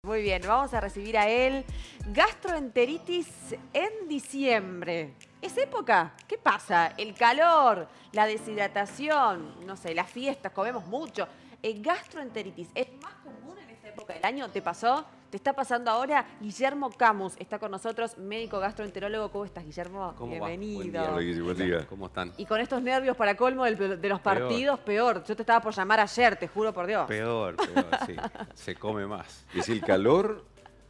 Muy bien, vamos a recibir a él. Gastroenteritis en diciembre. ¿Es época? ¿Qué pasa? El calor, la deshidratación, no sé, las fiestas, comemos mucho. Gastroenteritis, ¿es más común en esta época del año? ¿Te pasó? ¿Te está pasando ahora? Guillermo Camus está con nosotros, médico gastroenterólogo. ¿Cómo estás, Guillermo? ¿Cómo va? Bienvenido. Buen día. Hola, Guille, buen día. ¿Cómo están? Y con estos nervios para colmo de los partidos, peor. Yo te estaba por llamar ayer, te juro por Dios. Peor, sí. Se come más. ¿Es el calor?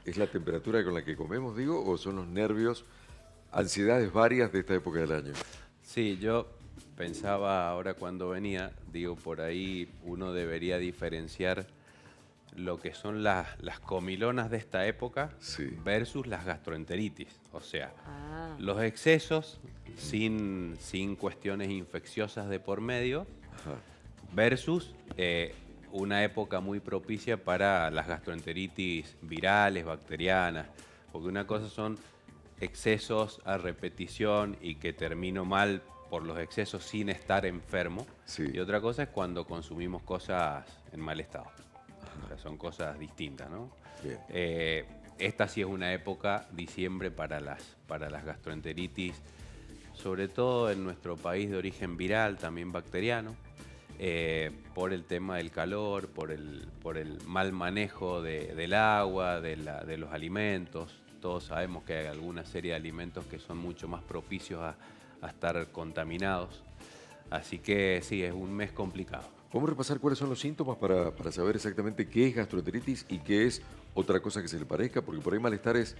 ¿Es la temperatura con la que comemos, digo? ¿O son los nervios, ansiedades varias de esta época del año? Sí, yo pensaba ahora cuando venía, digo, por ahí uno debería diferenciar lo que son las comilonas de esta época Sí. versus las gastroenteritis. O sea, Ah. los excesos sin cuestiones infecciosas de por medio Ajá. versus una época muy propicia para las gastroenteritis virales, bacterianas, porque una cosa son excesos a repetición y que termino mal por los excesos sin estar enfermo, Sí. y otra cosa es cuando consumimos cosas en mal estado. O sea, son cosas distintas, ¿no? Bien. Esta sí es una época, diciembre, para las gastroenteritis, sobre todo en nuestro país de origen viral, también bacteriano, por el tema del calor, por el mal manejo del agua, de los alimentos. Todos sabemos que hay alguna serie de alimentos que son mucho más propicios a estar contaminados. Así que sí, es un mes complicado. Vamos a repasar cuáles son los síntomas para saber exactamente qué es gastroenteritis y qué es otra cosa que se le parezca, porque por ahí malestares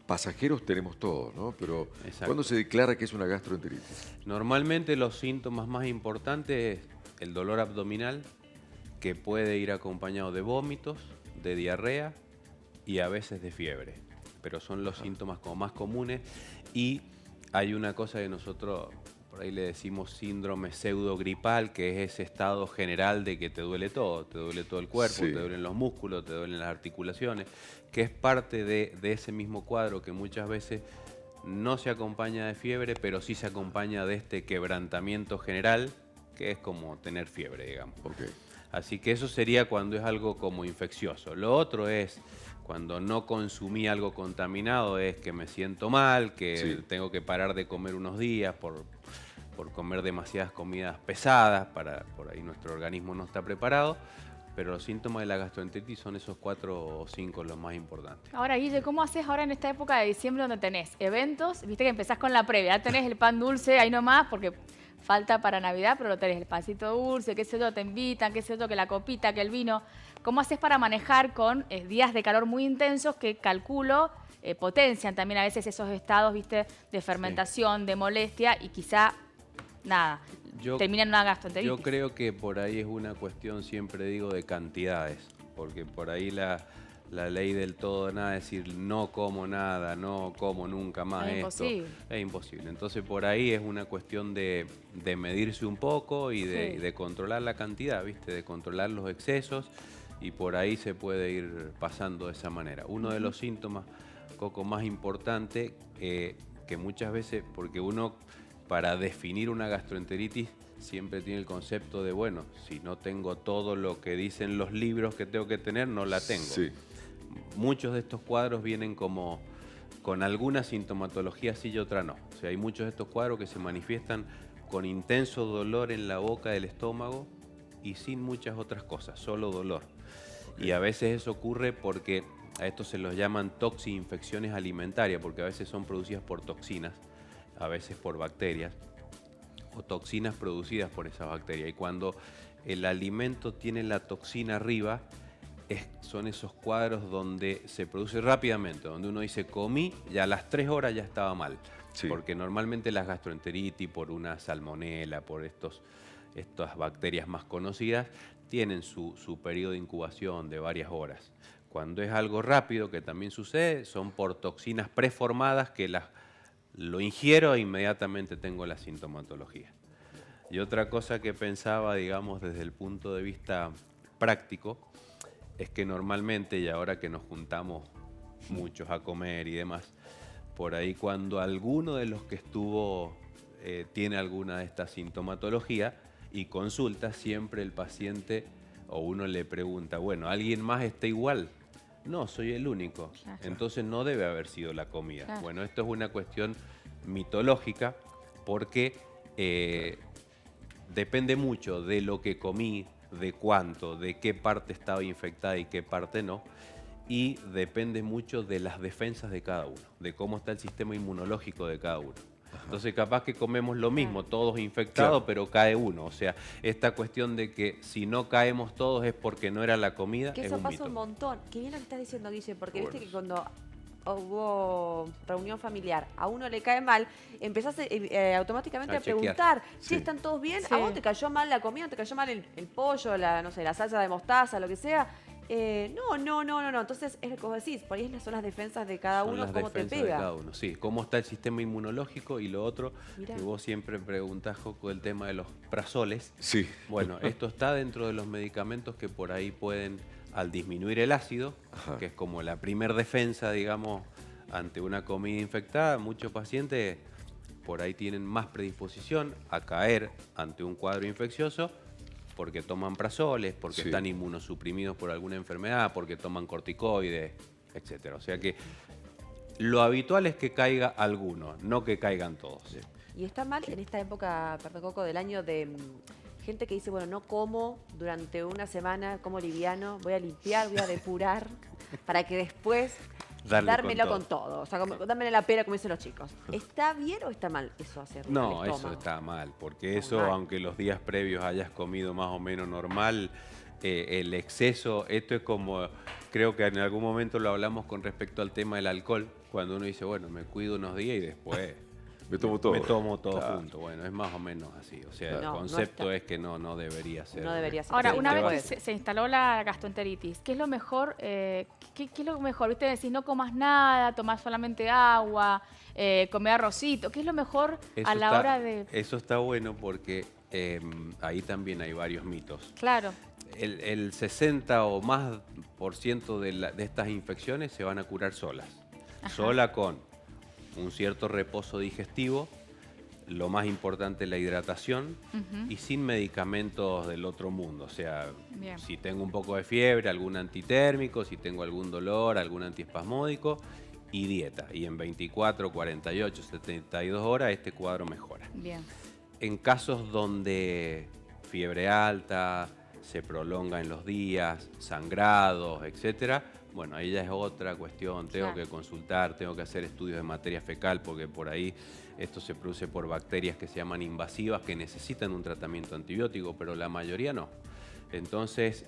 pasajeros tenemos todos, ¿no? Pero Exacto. ¿cuándo se declara que es una gastroenteritis? Normalmente los síntomas más importantes es el dolor abdominal, que puede ir acompañado de vómitos, de diarrea y a veces de fiebre. Pero son los síntomas como más comunes, y hay una cosa que nosotros por ahí le decimos síndrome pseudogripal, que es ese estado general de que te duele todo el cuerpo, Sí. te duelen los músculos, te duelen las articulaciones, que es parte de ese mismo cuadro que muchas veces no se acompaña de fiebre, pero sí se acompaña de este quebrantamiento general, que es como tener fiebre, digamos. Ok. Así que eso sería cuando es algo como infeccioso. Lo otro es cuando no consumí algo contaminado, es que me siento mal, que Sí. tengo que parar de comer unos días por comer demasiadas comidas pesadas, por ahí nuestro organismo no está preparado. Pero los síntomas de la gastroenteritis son esos 4 o 5 los más importantes. Ahora, Guille, ¿cómo haces ahora en esta época de diciembre donde tenés eventos? Viste que empezás con la previa, ya tenés el pan dulce ahí nomás porque falta para Navidad, pero lo tenés el pancito dulce, qué sé yo, te invitan, qué sé yo, que la copita, que el vino. ¿Cómo haces para manejar con días de calor muy intensos que calculo potencian también a veces esos estados, viste, de fermentación, de molestia y quizá, nada, termina en una gastroenteritis? Yo creo que por ahí es una cuestión, siempre digo, de cantidades, porque por ahí la ley del todo nada, es decir, no como nada, no como nunca más Es esto. imposible. Es imposible. Entonces por ahí es una cuestión de medirse un poco y Sí. de controlar la cantidad, ¿viste? De controlar los excesos, y por ahí se puede ir pasando de esa manera. Uno de los síntomas, Coco, más importante, que muchas veces, porque uno para definir una gastroenteritis siempre tiene el concepto de, bueno, si no tengo todo lo que dicen los libros que tengo que tener, no la tengo. Sí. Muchos de estos cuadros vienen como con alguna sintomatología sí y otra no. O sea, hay muchos de estos cuadros que se manifiestan con intenso dolor en la boca del estómago y sin muchas otras cosas, solo dolor. Y a veces eso ocurre porque a estos se los llaman toxi-infecciones alimentarias, porque a veces son producidas por toxinas, a veces por bacterias, o toxinas producidas por esas bacterias. Y cuando el alimento tiene la toxina arriba, son esos cuadros donde se produce rápidamente, donde uno dice comí y a las 3 horas ya estaba mal. Sí. Porque normalmente las gastroenteritis, por una salmonela, por estas bacterias más conocidas, tienen su periodo de incubación de varias horas. Cuando es algo rápido, que también sucede, son por toxinas preformadas que lo ingiero e inmediatamente tengo la sintomatología. Y otra cosa que pensaba, digamos, desde el punto de vista práctico, es que normalmente, y ahora que nos juntamos muchos a comer y demás, por ahí cuando alguno de los que estuvo tiene alguna de estas sintomatologías y consulta, siempre el paciente o uno le pregunta, bueno, ¿alguien más está igual? No, soy el único. Claro. Entonces no debe haber sido la comida. Claro. Bueno, esto es una cuestión mitológica porque depende mucho de lo que comí, de cuánto, de qué parte estaba infectada y qué parte no. Y depende mucho de las defensas de cada uno, de cómo está el sistema inmunológico de cada uno. Entonces capaz que comemos lo mismo, todos infectados, Claro. pero cae uno. O sea, esta cuestión de que si no caemos todos es porque no era la comida, Que es eso un pasa mito. un montón. Qué bien lo que estás diciendo, Guille, porque Bueno. viste que cuando hubo reunión familiar, a uno le cae mal, empezás automáticamente A a chequear. preguntar si Sí. están todos bien. Sí. ¿A vos te cayó mal la comida? ¿Te cayó mal el pollo, no sé, la salsa de mostaza, lo que sea? No. Entonces, es lo que vos decís, por ahí son las defensas de cada Son uno, las cómo te defensas de pega. cada uno, sí. Cómo está el sistema inmunológico y lo otro, Mirá. que vos siempre preguntás, Joco, el tema de los prazoles. Sí. Bueno, esto está dentro de los medicamentos que por ahí pueden, al disminuir el ácido, Ajá. que es como la primer defensa, digamos, ante una comida infectada, muchos pacientes por ahí tienen más predisposición a caer ante un cuadro infeccioso porque toman prazoles, porque Sí. están inmunosuprimidos por alguna enfermedad, porque toman corticoides, etcétera. O sea que lo habitual es que caiga alguno, no que caigan todos. Y está mal en esta época, perdón, Coco, del año de gente que dice, bueno, no como durante una semana, como liviano, voy a limpiar, voy a depurar, para que después Darle dármelo con con todo. O sea, dármelo la pera, como dicen los chicos. ¿Está bien o está mal eso hacerlo? No, al eso estómago? está mal, porque Muy eso, mal. aunque los días previos hayas comido más o menos normal, el exceso, esto es como, creo que en algún momento lo hablamos con respecto al tema del alcohol, cuando uno dice, bueno, me cuido unos días y después Me tomo todo. me tomo todo Claro. junto. Bueno, es más o menos así. O sea, No, el no concepto está. es que no debería ser. No debería ser. Ahora, Sí, una te vez va- que se instaló la gastroenteritis, ¿qué es lo mejor? ¿Qué es lo mejor? Viste, decís no comas nada, tomás solamente agua, comer arrocito. ¿Qué es lo mejor a la hora de...? Eso está bueno porque ahí también hay varios mitos. Claro, El 60 o más por ciento de estas infecciones se van a curar solas. Sola con un cierto reposo digestivo, lo más importante la hidratación y sin medicamentos del otro mundo. O sea, Bien. si tengo un poco de fiebre, algún antitérmico, si tengo algún dolor, algún antiespasmódico y dieta. Y en 24, 48, 72 horas este cuadro mejora. bien. En casos donde fiebre alta, se prolonga en los días, sangrados, etcétera, bueno, ahí ya es otra cuestión. Tengo Claro. que consultar, tengo que hacer estudios de materia fecal, porque por ahí esto se produce por bacterias que se llaman invasivas, que necesitan un tratamiento antibiótico, pero la mayoría no. Entonces,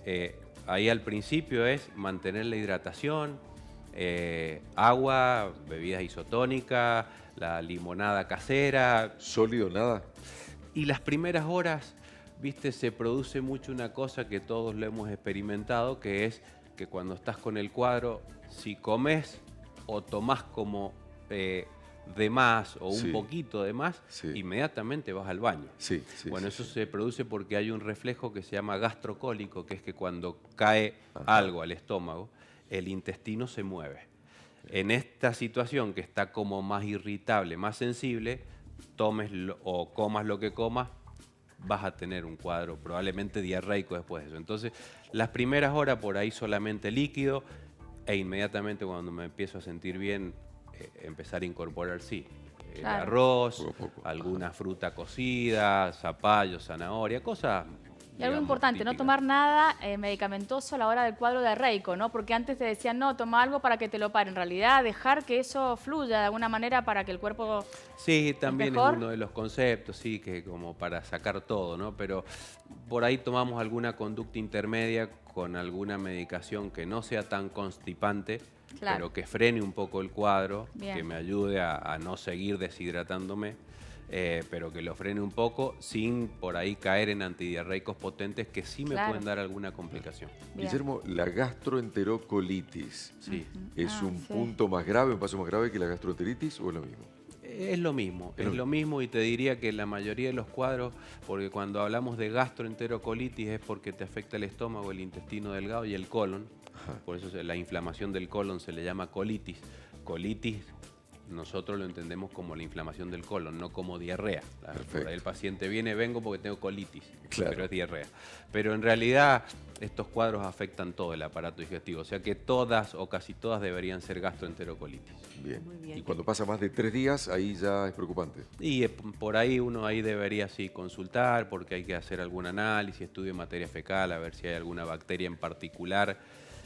ahí al principio es mantener la hidratación, agua, bebidas isotónicas, la limonada casera. ¿Sólido, nada? Y las primeras horas, viste, se produce mucho una cosa que todos lo hemos experimentado, que es que cuando estás con el cuadro, si comes o tomás como de más o un Sí. poquito de más, Sí. inmediatamente vas al baño. Sí, sí. Bueno, sí, eso sí. se produce porque hay un reflejo que se llama gastrocólico, que es que cuando cae Ajá. algo al estómago, el intestino se mueve. En esta situación que está como más irritable, más sensible, o comas lo que comas, vas a tener un cuadro probablemente diarreico después de eso. Entonces, las primeras horas por ahí solamente líquido e inmediatamente cuando me empiezo a sentir bien, empezar a incorporar, sí, el Claro. arroz, Poco a poco. alguna fruta cocida, zapallo, zanahoria, cosas. Y algo digamos, importante, no típicas. tomar nada medicamentoso a la hora del cuadro diarreico, ¿no? Porque antes te decían, no, toma algo para que te lo pare. En realidad, dejar que eso fluya de alguna manera para que el cuerpo... Sí, también es mejor? uno de los conceptos, sí, que como para sacar todo, ¿no? Pero por ahí tomamos alguna conducta intermedia con alguna medicación que no sea tan constipante, Claro. pero que frene un poco el cuadro, Bien. que me ayude a no seguir deshidratándome, pero que lo frene un poco sin por ahí caer en antidiarreicos potentes que sí me Claro. pueden dar alguna complicación. Bien. Guillermo, la gastroenterocolitis, Sí. ¿es Ah, un sí. punto más grave, un paso más grave que la gastroenteritis o es lo mismo? Es lo mismo, Es es lo mismo y te diría que la mayoría de los cuadros, porque cuando hablamos de gastroenterocolitis es porque te afecta el estómago, el intestino delgado y el colon, Ajá. por eso la inflamación del colon se le llama colitis. Colitis nosotros lo entendemos como la inflamación del colon, no como diarrea. Por Perfecto. ahí el paciente vengo porque tengo colitis, Claro. pero es diarrea. Pero en realidad estos cuadros afectan todo el aparato digestivo, o sea que todas o casi todas deberían ser gastroenterocolitis. Bien. Muy bien. Y cuando pasa más de 3 días, ahí ya es preocupante. Y por ahí uno ahí debería sí consultar porque hay que hacer algún análisis, estudio de materia fecal, a ver si hay alguna bacteria en particular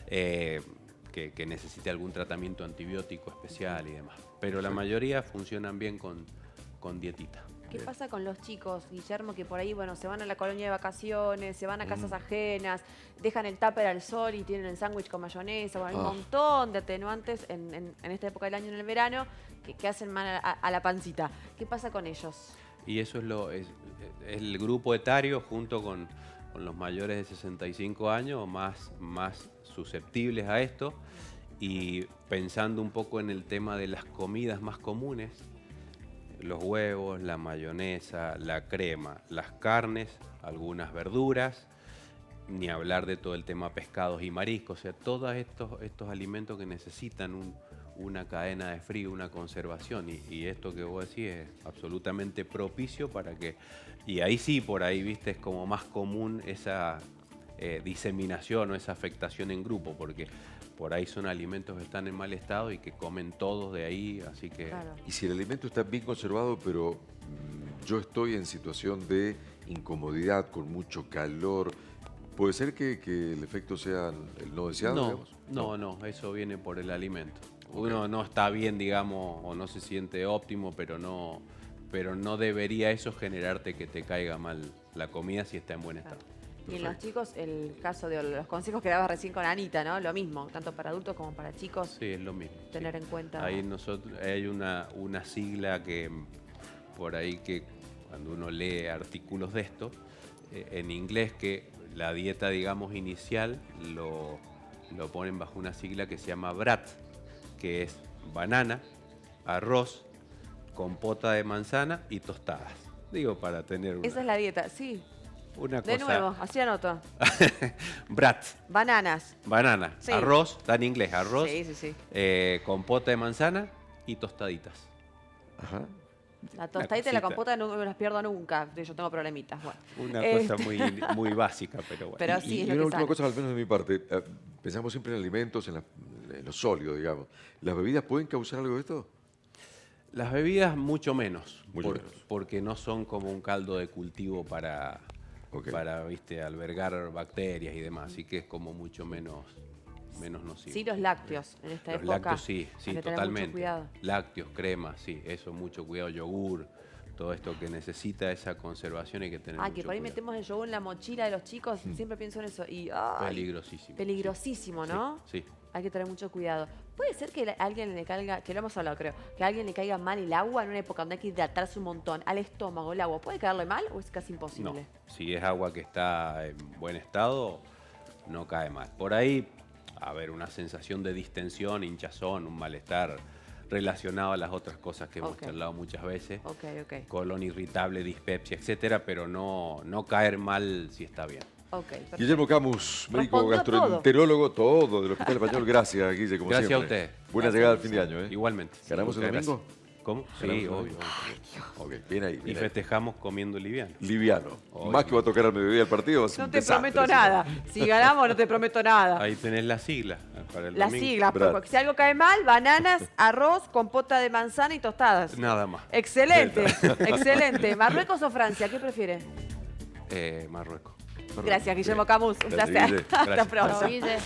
que necesite algún tratamiento antibiótico especial y demás. Pero la mayoría funcionan bien con dietita. ¿Qué pasa con los chicos, Guillermo, que por ahí, bueno, se van a la colonia de vacaciones, se van a casas ajenas, dejan el tupper al sol y tienen el sándwich con mayonesa? Bueno, hay un montón de atenuantes en esta época del año, en el verano, que hacen mal a la pancita. ¿Qué pasa con ellos? Y eso es el grupo etario junto con los mayores de 65 años más susceptibles a esto. Y pensando un poco en el tema de las comidas más comunes, los huevos, la mayonesa, la crema, las carnes, algunas verduras, ni hablar de todo el tema pescados y mariscos, o sea, todos estos alimentos que necesitan una cadena de frío, una conservación, y esto que vos decís es absolutamente propicio para que, y ahí sí, por ahí, viste, es como más común esa diseminación o esa afectación en grupo, porque por ahí son alimentos que están en mal estado y que comen todos de ahí, así que... Claro. Y si el alimento está bien conservado, pero yo estoy en situación de incomodidad, con mucho calor, ¿puede ser que el efecto sea el no deseado? No, eso viene por el alimento. Uno no está bien, digamos, o no se siente óptimo, pero no debería eso generarte que te caiga mal la comida si está en buen estado. Y en los chicos, el caso de los consejos que dabas recién con Anita, ¿no? Lo mismo, tanto para adultos como para chicos. Sí, es lo mismo. Tener sí. en cuenta. Ahí hay una sigla que por ahí que cuando uno lee artículos de esto, en inglés, que la dieta, digamos, inicial lo ponen bajo una sigla que se llama BRAT, que es banana, arroz, compota de manzana y tostadas. Digo, para tener Esa es la dieta, sí. una De cosa... nuevo, así anoto. BRAT, Bananas. banana, Sí. arroz, está en inglés, arroz, Sí, sí, sí. compota de manzana y tostaditas. Ajá. La tostadita y la cosita. compota no me las pierdo nunca. Yo tengo problemitas. Bueno. Una Este, cosa muy básica, pero bueno. Pero sí, es Y lo una que última sale. cosa, al menos de mi parte. Pensamos siempre en alimentos, en lo sólido, digamos. ¿Las bebidas pueden causar algo de esto? Las bebidas mucho menos, Mucho menos. porque no son como un caldo de cultivo para, Ok. ¿viste? Albergar bacterias y demás, así que es como mucho menos nocivo. Sí, los lácteos en esta Los época. lácteos sí, hay que tener totalmente. Mucho cuidado. Lácteos, cremas, sí, eso, mucho cuidado, yogur, todo esto que necesita esa conservación hay que tener Ah, mucho que por ahí cuidado. metemos el yogur en la mochila de los chicos. Siempre pienso en eso. Y, ay, Peligrosísimo. peligrosísimo, sí. ¿no? Sí. Hay que tener mucho cuidado. Puede ser que a alguien le caiga, que lo hemos hablado creo, que a alguien le caiga mal el agua en una época donde hay que hidratarse un montón, al estómago, el agua. ¿Puede caerle mal o es casi No, imposible? si es agua que está en buen estado, no cae mal. Por ahí, a ver, una sensación de distensión, hinchazón, un malestar relacionado a las otras cosas que hemos Ok. charlado muchas veces. Ok, ok. Colon irritable, dispepsia, etcétera, pero no caer mal si está bien. Ok, perfecto. Guillermo Camus, médico Respondió gastroenterólogo, todo del Hospital Español. Gracias, Guille, como Gracias a siempre. usted. Buena Gracias, llegada al Guille. fin de año, ¿eh? Igualmente. ¿Ganamos el Muchas domingo? gracias. ¿Cómo? ¿Ganamos Sí, el obvio. domingo? Ok, bien ahí. Y Bien ahí. festejamos comiendo liviano. Liviano. Hoy. Más que va a tocar al mediodía el partido. va a ser No un te desastre, prometo si no. nada. Si ganamos, no te prometo nada. Ahí tenés la sigla para el Las domingo. siglas, Brad. porque si algo cae mal, bananas, arroz, compota de manzana y tostadas. Nada más. Excelente, excelente. ¿Marruecos o Francia? ¿Qué prefiere? Marruecos. Gracias, Guillermo Camus. Un Gracias, placer. Guille. Hasta Gracias. pronto. Chao, Guille.